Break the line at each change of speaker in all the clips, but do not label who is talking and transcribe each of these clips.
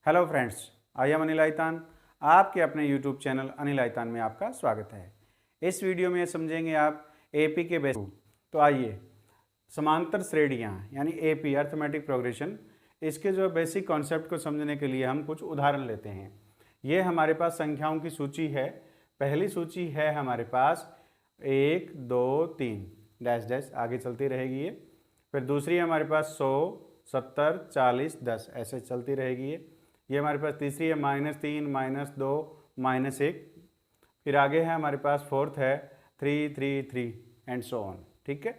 Hello friends, I am Anil Aitan. आपके अपने YouTube channel Anil आइतान में आपका स्वागत है। इस वीडियो में समझेंगे आप एपी के बेसिक। तो आइए समांतर श्रेणियाँ यानी एपी अर्थमेटिक प्रोग्रेशन, इसके जो बेसिक कॉन्सेप्ट को समझने के लिए हम कुछ उदाहरण लेते हैं। ये हमारे पास संख्याओं की सूची है। पहली सूची है हमारे पास 1 2 3 डैश डैश आगे चलती रहेगी ये। फिर दूसरी हमारे पास 100 70 40 10 ऐसे चलती रहेगी ये हमारे पास तीसरी है -3 -2 -1। फिर आगे है हमारे पास फोर्थ है 3 3 3 एंड सो ऑन। ठीक है,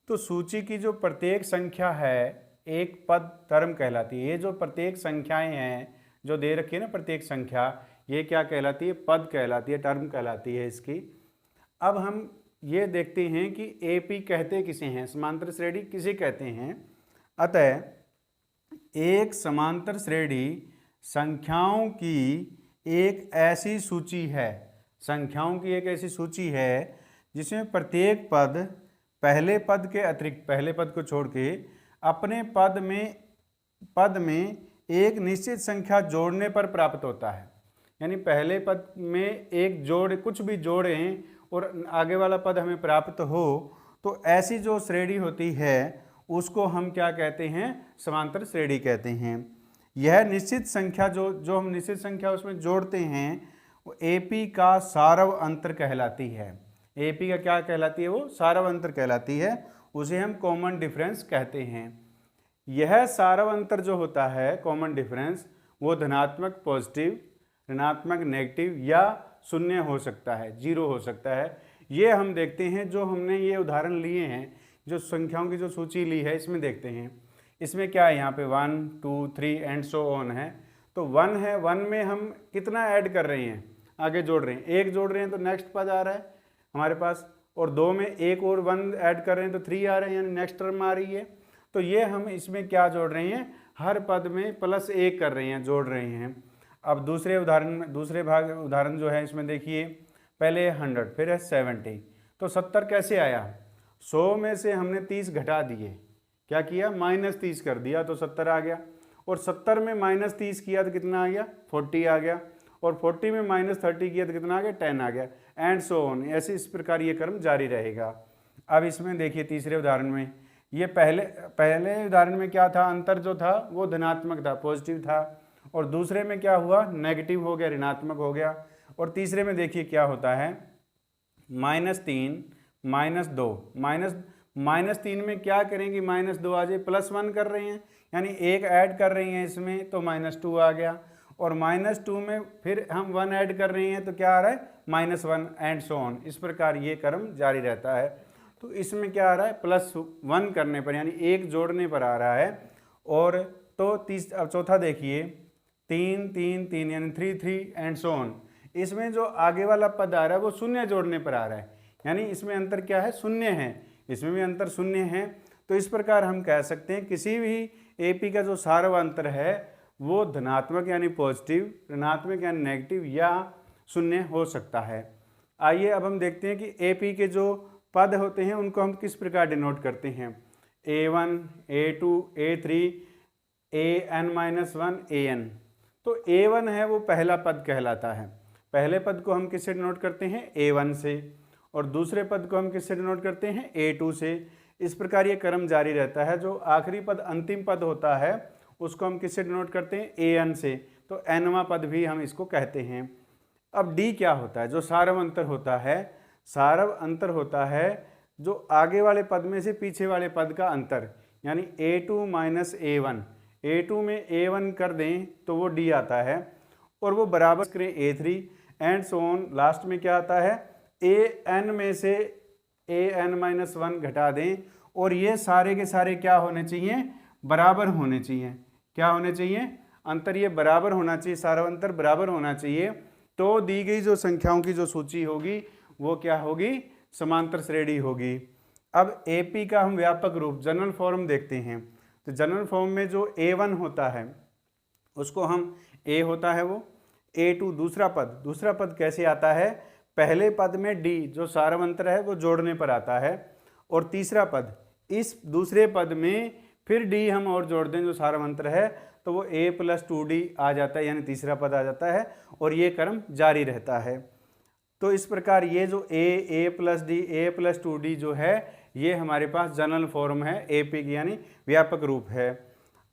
तो सूची की जो प्रत्येक संख्या है एक पद टर्म कहलाती है। ये जो प्रत्येक संख्याएं हैं जो दे रखी है ना, प्रत्येक संख्या, ये क्या कहलाती है? पद कहलाती है, टर्म कहलाती है इसकी। अब हम ये देखते हैं कि एपी कहते किसे हैं, समांतर श्रेणी किसे कहते हैं। अतः एक समांतर श्रेणी संख्याओं की एक ऐसी सूची है, संख्याओं की एक ऐसी सूची है जिसमें प्रत्येक पद पहले पद के अतिरिक्त, पहले पद को छोड़ के अपने पद में एक निश्चित संख्या जोड़ने पर प्राप्त होता है। यानी पहले पद में एक जोड़, कुछ भी जोड़ें और आगे वाला पद हमें प्राप्त हो, तो ऐसी जो श्रेणी होती है उसको हम क्या कहते हैं? समांतर श्रेणी कहते हैं। यह निश्चित संख्या जो हम निश्चित संख्या उसमें जोड़ते हैं वो एपी का सारव अंतर कहलाती है। एपी का क्या कहलाती है? वो सारव अंतर कहलाती है। उसे हम कॉमन डिफरेंस कहते हैं। यह सारव अंतर जो होता है, कॉमन डिफरेंस, वो धनात्मक पॉजिटिव, ऋणात्मक नेगेटिव या शून्य हो सकता है, जीरो हो सकता है। ये हम देखते हैं, जो हमने ये उदाहरण लिए हैं, जो संख्याओं की जो सूची ली है, इसमें देखते हैं। इसमें क्या है? यहाँ पे 1 2 3 एंड सो ऑन है। तो 1 है, 1 में हम कितना ऐड कर रहे हैं? आगे जोड़ रहे हैं, एक जोड़ रहे हैं तो नेक्स्ट पद आ रहा है हमारे पास। और 2 में एक और 1 ऐड कर रहे हैं तो 3 आ रहे हैं, यानी नेक्स्ट टर्म आ रही है। तो ये हम इसमें क्या जोड़ रहे हैं? हर पद में +1 कर रहे हैं, जोड़ रहे हैं। अब दूसरे उदाहरण में, दूसरे भाग उदाहरण जो है इसमें देखिए, पहले 100 फिर है 70। तो 70 कैसे आया? 100 में से हमने 30 घटा दिए, क्या किया? -30 कर दिया तो 70 आ गया। और 70 में -30 किया तो कितना आ गया? 40 आ गया। और 40 में -30 किया तो कितना आ गया? 10 आ गया, एंड सो ऑन। ऐसे इस प्रकार ये क्रम जारी रहेगा। अब इसमें देखिए तीसरे उदाहरण में, ये पहले उदाहरण में क्या था? अंतर जो था वो धनात्मक था, पॉजिटिव था। और दूसरे में क्या हुआ? नेगेटिव हो गया, ऋणात्मक हो गया। और तीसरे में देखिए क्या होता है? -3 -2 -3 में क्या करेंगे? -2 आ जाए, +1 कर रहे हैं, यानी एक ऐड कर रहे हैं इसमें, तो -2 आ गया। और -2 में फिर हम 1 ऐड कर रहे हैं तो क्या आ रहा है? -1 एंड सो ऑन। इस प्रकार ये क्रम जारी रहता है। तो इसमें क्या आ रहा है? +1 करने पर, यानी एक जोड़ने पर आ रहा है। और तो अब चौथा देखिए, 3 3 3 यानी 3 3 एंड सो ऑन। इसमें जो आगे वाला पद आ रहा है वो शून्य जोड़ने पर आ रहा है, यानी इसमें अंतर क्या है? शून्य है। इसमें भी अंतर शून्य है। तो इस प्रकार हम कह सकते हैं किसी भी एपी का जो सारव अंतर है वो धनात्मक यानी पॉजिटिव, ऋणात्मक यानी नेगेटिव या शून्य हो सकता है। आइए अब हम देखते हैं कि एपी के जो पद होते हैं उनको हम किस प्रकार डिनोट करते हैं। A1 A2 A3 an-1 an। तो A1 है वो पहला पद कहलाता है। पहले पद को हम किससे डिनोट करते हैं? A1 से। और दूसरे पद को हम किससे डिनोट करते हैं? A2 से। इस प्रकार ये क्रम जारी रहता है। जो आखिरी पद, अंतिम पद होता है, उसको हम किससे डिनोट करते हैं? an से। तो nवां पद भी हम इसको कहते हैं। अब D क्या होता है? जो सारव अंतर होता है, सारव अंतर होता है जो आगे वाले पद में से पीछे वाले पद का अंतर, यानी A2 - A1। A2 में A1 कर दें तो वो D आता है, और वो बराबर करें A3 and so on. Last में क्या आता है? an में से an-1 घटा दें, और ये सारे के सारे क्या होने चाहिए? बराबर होने चाहिए। क्या होने चाहिए? अंतर ये बराबर होना चाहिए, सारा अंतर बराबर होना चाहिए। तो दी गई जो संख्याओं की जो सूची होगी वो क्या होगी? समांतर श्रेणी होगी। अब एपी का हम व्यापक रूप, जनरल फॉर्म देखते हैं। तो जनरल फॉर्म में जो A1 होता है उसको हम, A होता है वो, A2 दूसरा पद कैसे आता है? पहले पद में D जो सारव अंतर है वो जोड़ने पर आता है। और तीसरा पद, इस दूसरे पद में फिर D हम और जोड़ दें जो सारव अंतर है, तो वो a+2d आ जाता है, यानी तीसरा पद आ जाता है और ये क्रम जारी रहता है। तो इस प्रकार ये जो a+d a+2d जो है ये हमारे पास जनरल फॉर्म है AP की, यानी व्यापक रूप है।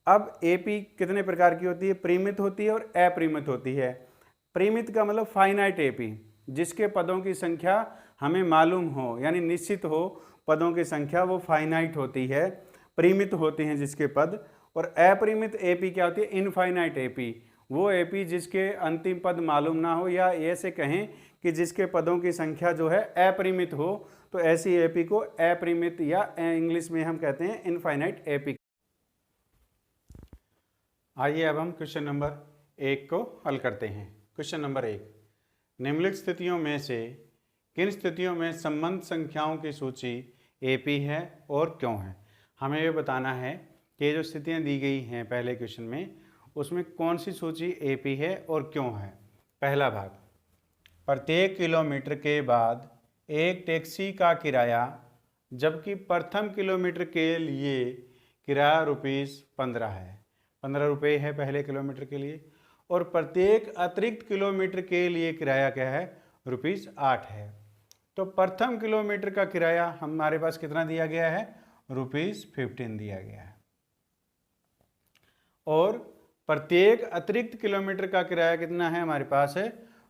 अब AP कितने प्रकार की होती है? परिमित होती है और अपरिमित होती है। परिमित का मतलब फाइनाइट AP, जिसके पदों की संख्या हमें मालूम हो, यानी निश्चित हो पदों की संख्या, वो फाइनाइट होती है, परिमित होते हैं जिसके पद। और अपरिमित AP क्या होती है? इनफाइनाइट AP, वो AP जिसके अंतिम पद मालूम ना हो, या ऐसे कहें कि जिसके पदों की संख्या जो है अपरिमित हो, तो ऐसी AP को अपरिमित या इंग्लिश में हम कहते हैं इनफाइनाइट AP। आइए अब हम क्वेश्चन नंबर 1 को हल करते हैं। क्वेश्चन नंबर 1, निम्नलिखित स्थितियों में से किन स्थितियों में संबंध संख्याओं की सूची AP है और क्यों है? हमें ये बताना है कि जो स्थितियां दी गई हैं पहले क्वेश्चन में, उसमें कौन सी सूची AP है और क्यों है। पहला भाग, प्रत्येक किलोमीटर के बाद एक टैक्सी का किराया, जबकि प्रथम किलोमीटर के लिए किराया ₹15 है, 15 रुपये है पहले किलोमीटर के लिए, और प्रत्येक अतिरिक्त किलोमीटर के लिए किराया क्या है? ₹8 है। तो प्रथम किलोमीटर का किराया हमारे पास कितना दिया गया है? ₹15 दिया गया है, और प्रत्येक अतिरिक्त किलोमीटर का किराया कितना है हमारे पास है?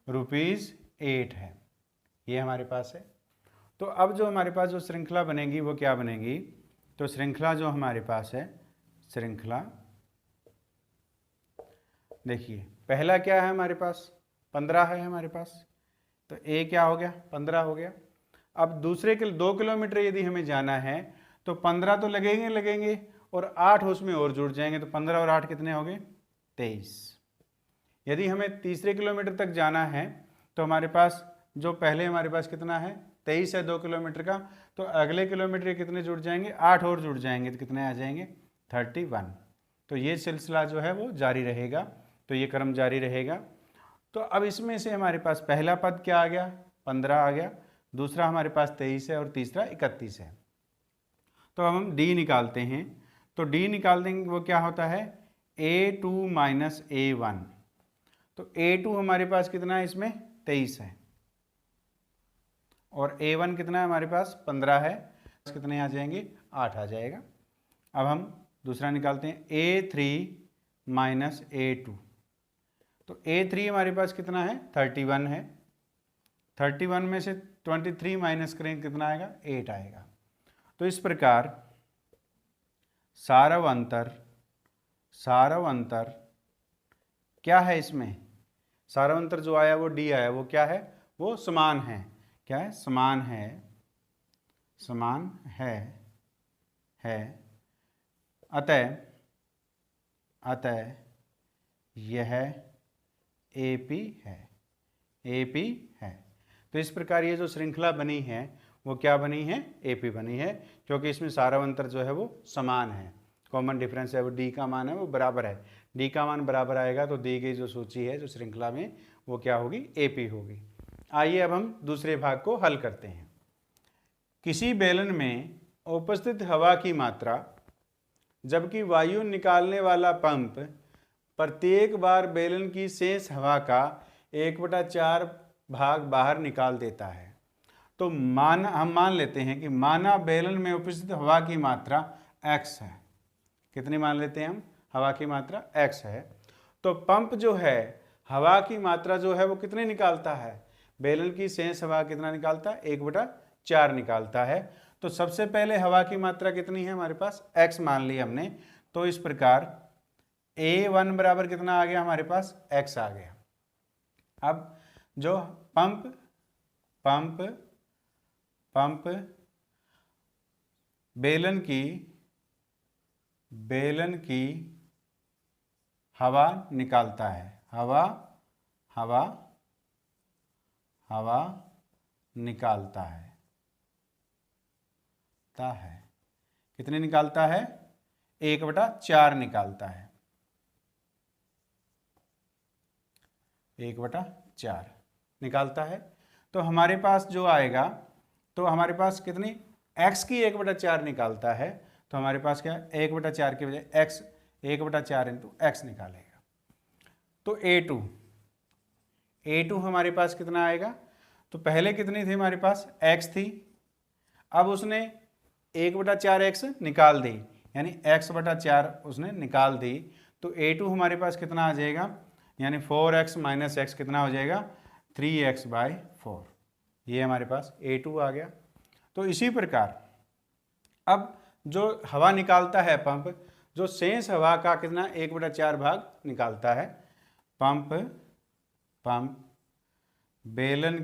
₹8 है, ये हमारे पास है। तो अब जो हमारे पास जो श्रृंखला बनेगी वो क्या बनेगी? तो श्रृंखला जो हमारे पास है, श्रृंखला देखिए, पहला क्या है हमारे पास? 15 है हमारे पास, तो A क्या हो गया? 15 हो गया। अब दूसरे 2 किलोमीटर यदि हमें जाना है तो 15 तो लगेंगे और 8 उसमें और जुड़ जाएंगे, तो 15 और 8 कितने हो गए? 23। यदि हमें तीसरे किलोमीटर तक जाना है तो हमारे पास जो पहले हमारे पास कितना है? 23 है 2 किलोमीटर का, तो अगले किलोमीटर कितने जुड़ जाएंगे? 8 और जुड़ जाएंगे, तो कितने आ जाएंगे? 31। तो ये सिलसिला जो है वो जारी रहेगा, तो ये क्रम जारी रहेगा। तो अब इसमें से हमारे पास पहला पद क्या आ गया? 15 आ गया, दूसरा हमारे पास 23 है और तीसरा 31 है। तो अब हम D निकालते हैं, तो D निकाल देंगे, वो क्या होता है? A2 minus A1। तो A2 हमारे पास कितना है? इसमें 23 है, और A1 कितना है हमारे पास? 15 है, कितने आ जाएंगे? 8 आ जाएगा। अब हम दूसरा निकालते हैं, A3 माइनस A2। तो A3 हमारे पास कितना है? 31 है, 31 में से 23 माइनस करें, कितना आएगा? 8 आएगा। तो इस प्रकार सारव अंतर क्या है इसमें? सारव अंतर जो आया वो D आया, वो क्या है? वो समान है। क्या है? समान है। अतः यह AP है। तो इस प्रकार ये जो श्रृंखला बनी है वो क्या बनी है? AP बनी है, क्योंकि इसमें सारव अंतर जो है वो समान है। कॉमन डिफरेंस है वो D का मान है वो बराबर है। D का मान बराबर आएगा तो दी गई जो सूची है जो श्रृंखला में वो क्या होगी? AP होगी। आइए अब हम दूसरे भाग को हल करते हैं। किसी बेलन में उपस्थित हवा की मात्रा, जबकि वायु निकालने वाला पंप प्रत्येक बार बेलन की शेष हवा का 1/4 भाग बाहर निकाल देता है। तो हम मान लेते हैं कि माना बेलन में उपस्थित हवा की मात्रा x है। कितनी मान लेते हैं हम? हवा की मात्रा x है। तो पंप जो है हवा की मात्रा जो है वो कितनी निकालता है? बेलन की शेष हवा कितना निकालता है? 1/4 निकालता है। तो सबसे पहले हवा की मात्रा कितनी है हमारे पास? x मान ली हमने। तो इस प्रकार A1 बराबर कितना आ गया हमारे पास? x आ गया। अब जो पंप बेलन की हवा निकालता है, हवा निकालता है। कितने निकालता है? 1/4 निकालता है, 1/4 निकालता है। तो हमारे पास जो आएगा, तो हमारे पास कितनी? x की 1/4 निकालता है, तो हमारे पास क्या? 1/4 की बजाय x 1/4 इंटू एक्स निकालेगा। तो ए टू हमारे पास कितना आएगा, तो पहले कितनी थी हमारे पास, एक्स थी, अब उसने 1/4 एक्स निकाल दी, यानी x/4 उसने निकाल दी, तो a2 हमारे पास कितना आ जाएगा, यानी 4x माइनस एक्स कितना हो जाएगा, 3x/4। ये हमारे पास a2 आ गया। तो इसी प्रकार अब जो हवा निकालता है पंप, जो शेष हवा का कितना 1/4 भाग निकालता है, पंप बेलन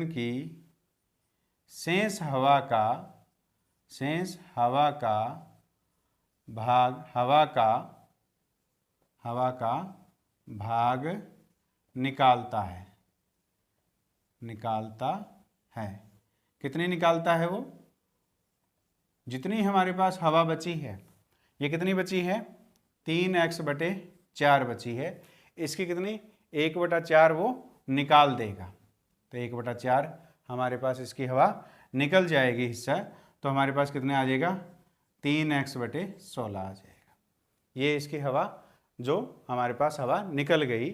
की शेष हवा का भाग निकालता है। कितनी निकालता है वो, जितनी हमारे पास हवा बची है, ये कितनी बची है, 3x/4 बची है, इसकी कितनी 1/4 वो निकाल देगा, तो 1/4 हमारे पास इसकी हवा निकल जाएगी हिस्सा, तो हमारे पास कितने आ जाएगा, 3x/16 आ जाएगा। ये इसकी हवा जो हमारे पास हवा निकल गई।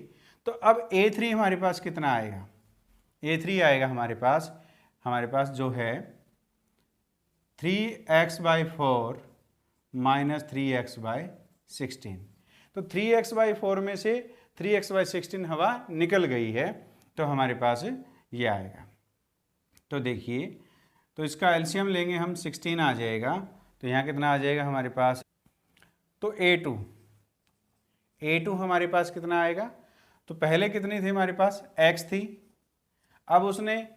तो अब A3 हमारे पास कितना आएगा, A3 आएगा हमारे पास जो है 3x/4 माइनस 3x/16। तो 3x/4 में से 3x/16 हवा निकल गई है, तो हमारे पास ये आएगा। तो देखिए, तो इसका एलसीएम लेंगे हम, 16 आ जाएगा, तो यहाँ कितना आ जाएगा हमारे पास, तो A2 हमारे पास कितना आएगा, तो पहले कितनी थी हमारे पास, x थी, अब उसने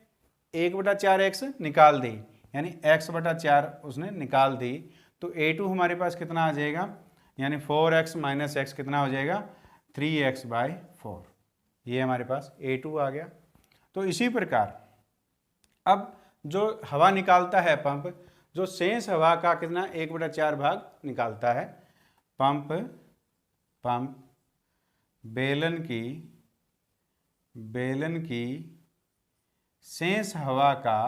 1/4 x निकाल दी, यानी x/4 उसने निकाल दी, तो A2 हमारे पास कितना आ जाएगा, यानी 4x माइनस एक्स कितना हो जाएगा, 3x/4। ये हमारे पास A2 आ गया। तो इसी प्रकार अब जो हवा निकालता है पंप, जो शेष हवा का कितना 1/4 भाग निकालता है, पंप बेलन की शेष हवा का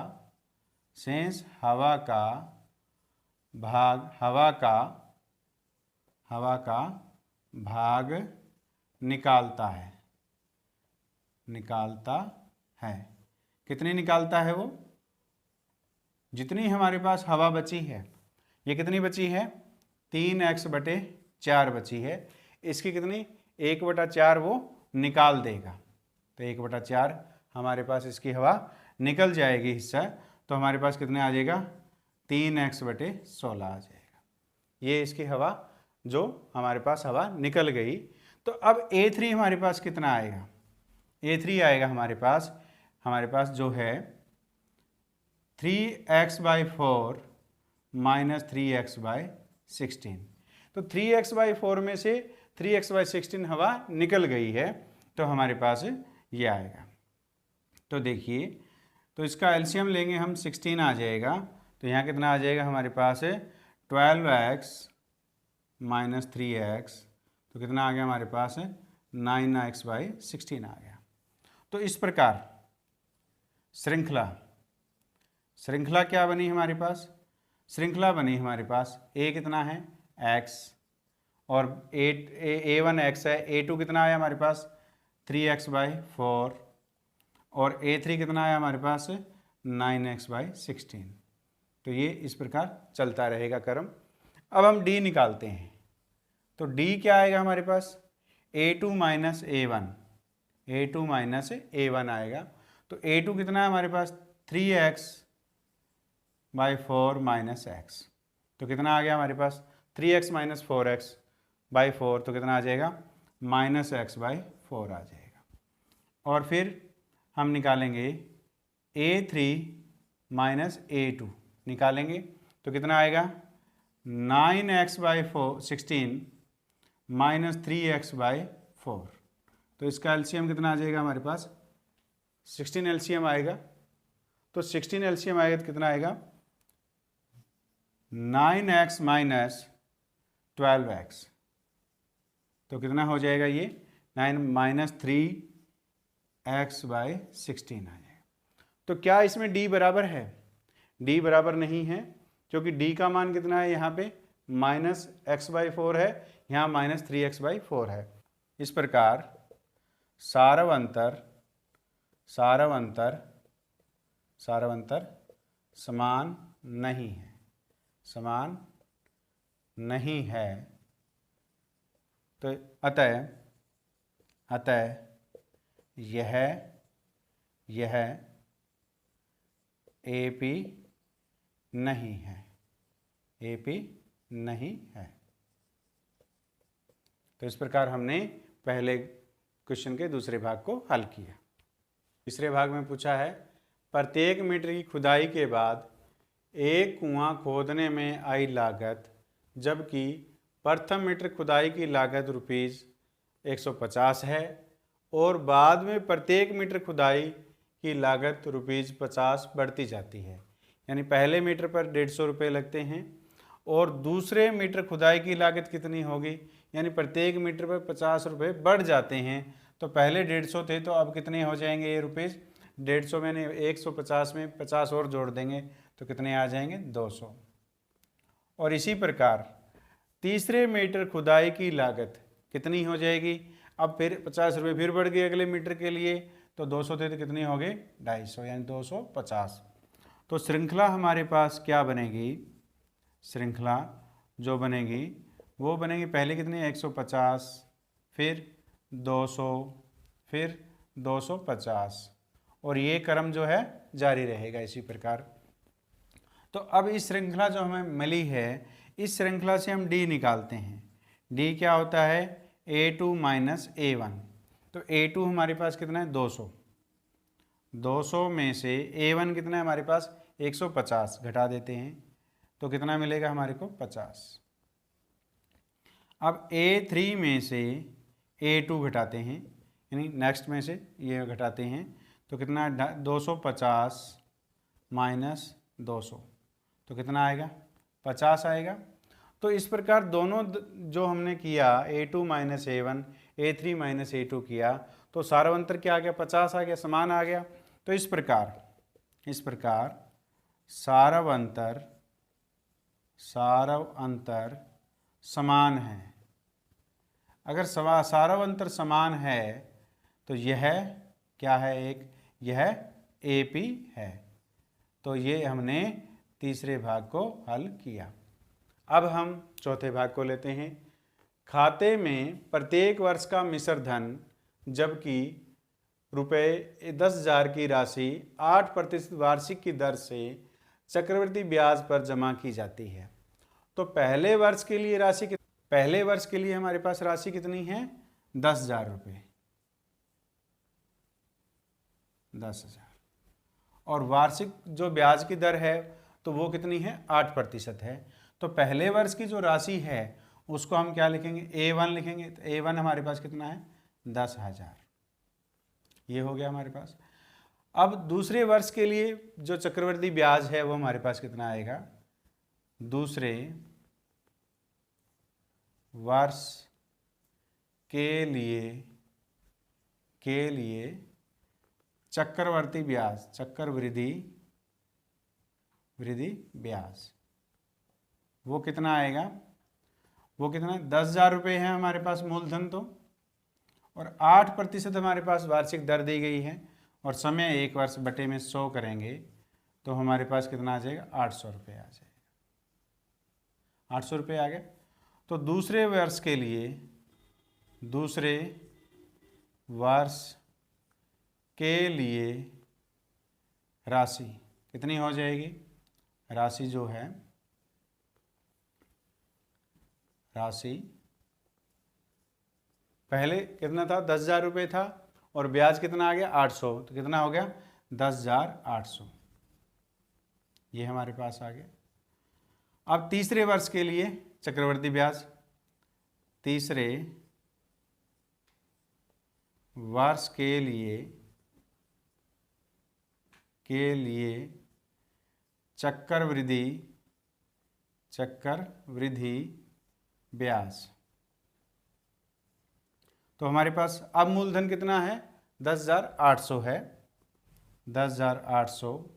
भाग निकालता है। कितनी निकालता है वो, जितनी हमारे पास हवा बची है, ये कितनी बची है, 3x/4 बची है, इसकी कितनी 1/4 वो निकाल देगा, तो 1/4 हमारे पास इसकी हवा निकल जाएगी हिस्सा, तो हमारे पास कितने आ जाएगा, 3x/16 आ जाएगा। ये इसकी हवा जो हमारे पास हवा निकल गई। तो अब A3 हमारे पास कितना आएगा, A3 आएगा हमारे पास जो है 3x/4 माइनस 3x/16। तो 3x/4 में से 3x/16 हवा निकल गई है, तो हमारे पास ये आएगा। तो देखिए, तो इसका एलसीएम लेंगे हम, 16 आ जाएगा, तो यहाँ कितना आ जाएगा हमारे पास 12x माइनस 3x, तो कितना आ गया हमारे पास 9x/16 आ गया। तो इस प्रकार श्रृंखला क्या बनी हमारे पास, श्रृंखला बनी हमारे पास, A कितना है x, और A1 x है, A2 कितना आया हमारे पास 3x/4, और A3 कितना आया हमारे पास 9x/16। तो ये इस प्रकार चलता रहेगा क्रम। अब हम D निकालते हैं, तो D क्या आएगा हमारे पास, A2 माइनस A1 आएगा। तो A2 कितना है हमारे पास 3x/4 माइनस x, तो कितना आ गया हमारे पास 3x माइनस 4x/4, तो कितना आ जाएगा -x/4 आ जाएगा। और फिर हम निकालेंगे A3 माइनस A2 निकालेंगे, तो कितना आएगा 9x/16 माइनस 3x/4, तो इसका एलसीएम कितना आ जाएगा हमारे पास 16 एलसीएम आएगा। तो 16 एलसीएम आएगा तो कितना आएगा 9x माइनस 12x, तो कितना हो जाएगा ये 9 माइनस 3x/16 आ जाएगा। तो क्या इसमें D बराबर है, D बराबर नहीं है, क्योंकि D का मान कितना है यहाँ पे माइनस एक्स बाई 4 है, यहाँ माइनस 3x/4 है। इस प्रकार सारवंतर समान नहीं है, समान नहीं है। तो अतः यह AP नहीं है, AP नहीं है। तो इस प्रकार हमने पहले क्वेश्चन के दूसरे भाग को हल किया। तीसरे भाग में पूछा है प्रत्येक मीटर की खुदाई के बाद एक कुआं खोदने में आई लागत, जबकि प्रथम मीटर खुदाई की लागत ₹150 है और बाद में प्रत्येक मीटर खुदाई की लागत ₹50 बढ़ती जाती है। यानी पहले मीटर पर 150 रुपये लगते हैं और दूसरे मीटर खुदाई की लागत कितनी होगी, यानी प्रत्येक मीटर पर 50 रुपये बढ़ जाते हैं। तो पहले 150 थे तो अब कितने हो जाएंगे ये रुपीज़, 150 में 150 में 50 और जोड़ देंगे तो कितने आ जाएंगे 200। और इसी प्रकार तीसरे मीटर खुदाई की लागत कितनी हो जाएगी, अब फिर 50 रुपये फिर बढ़ गए अगले मीटर के लिए, तो 200 थे तो कितनी हो गई 250, यानी 250। तो श्रृंखला हमारे पास क्या बनेगी, श्रृंखला जो बनेगी वो बनेगी पहले कितनी 150, फिर 200, फिर 250 और ये क्रम जो है जारी रहेगा इसी प्रकार। तो अब इस श्रृंखला जो हमें मिली है, इस श्रृंखला से हम D निकालते हैं। D क्या होता है A2 माइनस A1। तो A2 हमारे पास कितना है 200, 200 में से A1 कितना है हमारे पास 150 घटा देते हैं तो कितना मिलेगा हमारे को 50। अब A3 में से A2 घटाते हैं, यानी नेक्स्ट में से ये घटाते हैं तो कितना 250 माइनस 200 तो कितना आएगा 50 आएगा। तो इस प्रकार दोनों जो हमने किया A2 minus A1, A3 minus A2 किया तो सारवंतर क्या आ गया 50 आ गया, समान आ गया। तो इस प्रकार सारवंतर समान है। अगर सारवंतर समान है तो यह क्या है, एक यह AP है। तो ये हमने तीसरे भाग को हल किया। अब हम चौथे भाग को लेते हैं। खाते में प्रत्येक वर्ष का मिश्र धन, जबकि ₹10,000 की राशि 8% वार्षिक की दर से चक्रवृद्धि ब्याज पर जमा की जाती है। तो पहले वर्ष के लिए हमारे पास राशि कितनी है 10,000 रुपये, 10,000 और वार्षिक जो ब्याज की दर है तो वो कितनी है 8% है। तो पहले वर्ष की जो राशि है उसको हम क्या लिखेंगे A1 लिखेंगे। तो A1 हमारे पास कितना है 10,000, ये हो गया हमारे पास। अब दूसरे वर्ष के लिए जो चक्रवृद्धि ब्याज है वो हमारे पास कितना आएगा, दूसरे वर्ष के लिए चक्रवृद्धि ब्याज वो कितना आएगा, वो कितना 10,000 रुपये है हमारे पास मूलधन तो, और 8% हमारे पास वार्षिक दर दी गई है और समय 1 वर्ष बटे में 100 करेंगे तो हमारे पास कितना आ जाएगा 800 रुपये आ जाएगा, 800 रुपये आ गया। तो दूसरे वर्ष के लिए राशि कितनी हो जाएगी, राशि जो है पहले कितना था 10,000 रुपये था और ब्याज कितना आ गया 800, तो कितना हो गया 10,800, ये हमारे पास आ गया। अब तीसरे वर्ष के लिए चक्रवृद्धि ब्याज, तीसरे वर्ष के लिए चक्रवृद्धि ब्याज, तो हमारे पास अब मूलधन कितना है 10,800 है, 10,800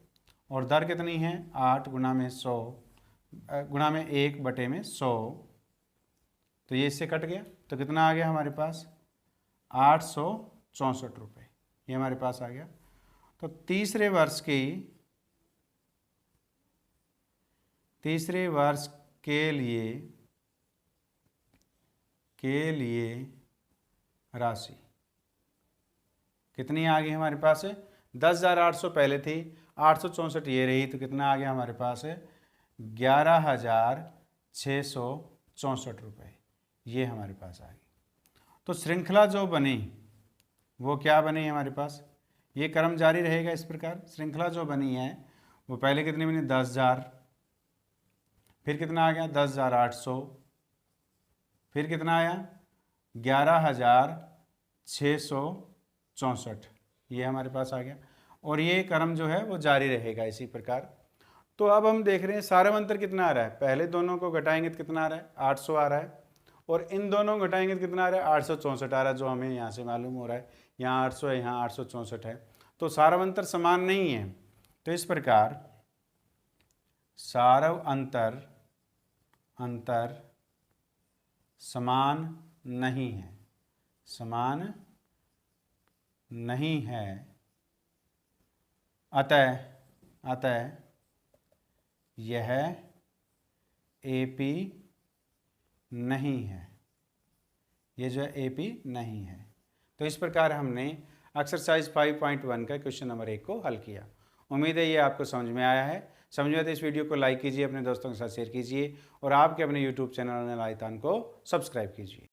और दर कितनी है 8 गुना में 100 गुणा में 1/100, तो ये इससे कट गया, तो कितना आ गया हमारे पास 864 रुपये, ये हमारे पास आ गया। तो तीसरे वर्ष के लिए राशि कितनी आ गई हमारे पास है, 10,800 पहले थी, 864 ये रही, तो कितना आ गया हमारे पास है 11,664 रुपये, ये हमारे पास आ गई। तो श्रृंखला जो बनी वो क्या बनी हमारे पास, ये क्रम जारी रहेगा इस प्रकार। श्रृंखला जो बनी है वो पहले कितनी बनी 10,000, फिर कितना आ गया 10,800, फिर कितना आया 11,664, ये हमारे पास आ गया। और ये क्रम जो है वो जारी रहेगा इसी प्रकार। तो अब हम देख रहे हैं सारवंतर कितना आ रहा है, पहले दोनों को घटाएंगे तो कितना आ रहा है 800 आ रहा है, और इन दोनों को घटाएंगे तो कितना आ रहा है 864 आ रहा है, जो हमें यहाँ से मालूम हो रहा है। यहाँ 800 है, यहाँ 864 है, तो सारवंतर समान नहीं है। तो इस प्रकार सारव अंतर समान नहीं है, अतः यह एपी नहीं है, ये जो है एपी नहीं है। तो इस प्रकार हमने एक्सरसाइज 5.1 का क्वेश्चन नंबर 1 को हल किया। उम्मीद है ये आपको समझ में आया है। समझ में आए तो इस वीडियो को लाइक कीजिए, अपने दोस्तों के साथ शेयर कीजिए, और आपके अपने यूट्यूब चैनल अनिल आइतान को सब्सक्राइब कीजिए।